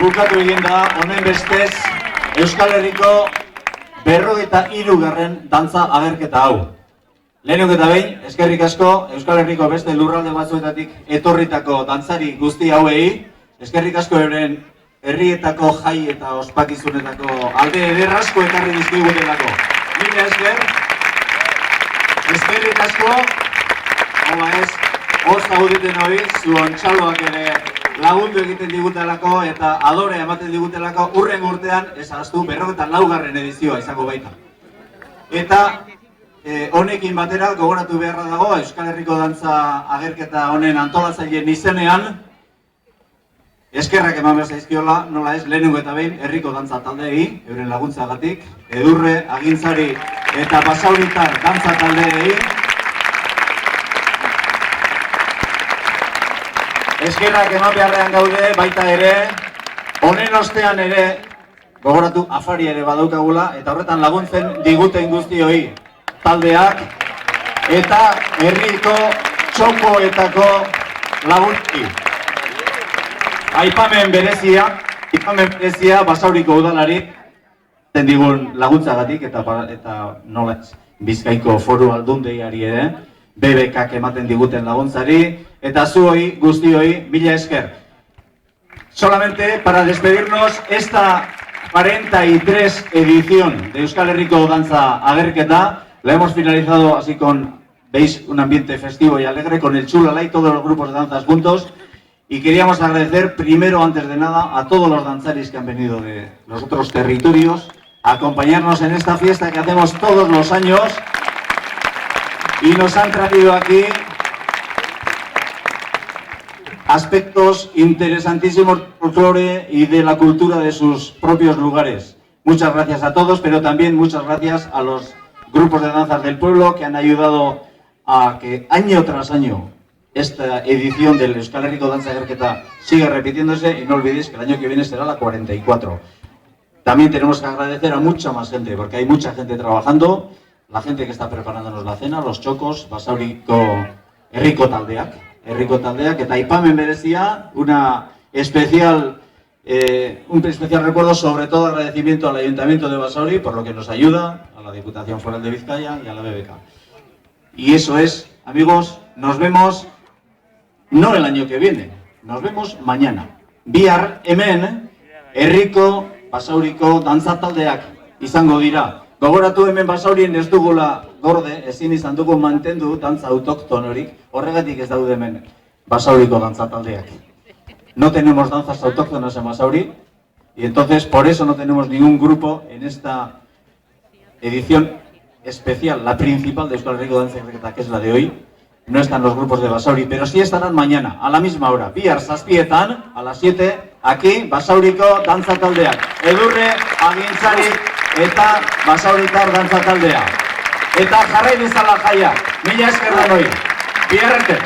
bukatu egin da, honen bestez, Euskal Herriko 53. dantza agerketa hau. Lehenengo eta behin, eskerrik asko, Euskal Herriko beste lurralde batzuetatik etorritako dantzari guzti hauei, eskerrik asko euren herrietako jai eta ospakizunetako alde ederrasko ekarri dizkigutelako. Mila esker, eskerrik asko, hau ez, hoz zaudeten hori, zuon txaloak ere lagundu egiten digutelako eta adore ematen digutelako urren urtean, ez ahaztu, 54. edizioa izango baita. Eta honekin batera gogoratu beharra dago Euskal Herriko dantza agerketa honen antolatzaileen izenean eskerrak eman behar zaizkiola, nola ez, lehenengo eta behin herriko dantza taldeei, euren laguntzagatik, Edurre, Agintzari eta Basauritar dantza taldeei. Eskerrak eman beharrean gaude, baita ere, honen ostean ere, gogoratu afari ere badaukagula, eta horretan laguntzen diguten guztioi taldeak, eta herriko txokoetako laguntzi. Aipamen berezia Basauriko udalari digun laguntzagatik eta nola Bizkaiko Foru Aldundiari ere, BBKak ematen diguten laguntzari, eta zuoi guztioi mila esker. Solamente para despedirnos, esta 43 edición de Euskal Herriko Danza Agerketa la hemos finalizado así con, veis, un ambiente festivo y alegre con el Chulalay, todos los grupos de danzas juntos. Y queríamos agradecer primero, antes de nada, a todos los danzaris que han venido de los otros territorios a acompañarnos en esta fiesta que hacemos todos los años y nos han traído aquí aspectos interesantísimos del folclore y de la cultura de sus propios lugares. Muchas gracias a todos, pero también muchas gracias a los grupos de danzas del pueblo que han ayudado a que año tras año esta edición del Euskal Herriko Dantza Agerketa sigue repitiéndose y no olvidéis que el año que viene será la 44. También tenemos que agradecer a mucha más gente, porque hay mucha gente trabajando, la gente que está preparándonos la cena, los txokos, Basauriko herriko taldeak, eta aipamen berezia, un especial recuerdo, sobre todo agradecimiento al Ayuntamiento de Basauri por lo que nos ayuda, a la Diputación Foral de Vizcaya y a la BBK. Y eso es, amigos, nos vemos no el año que viene, nos vemos mañana. Bihar hemen herriko Basauriko dantza taldeak izango dira. Gogoratu hemen Basaurien ez dugula gorde, ezin izan dugu mantendu dantza autóctonorik, horregatik ez daude hemen Basauriko dantza taldeak. No tenemos danzas autóctonas en Basauri y entonces por eso no tenemos ningún grupo en esta edición especial, la principal de Euskal Herriko Dantza Agerketa, que es la de hoy. No están los grupos de Basauri, pero sí estarán mañana, a la misma hora. Bihar zazpietan, a las 7, aquí, Basauriko Dantza Taldeak. Edurre, Agintzari eta Basauritar Dantza Taldea. Eta jarrai dezala jaia. Mila esker danoi. Bihar arte.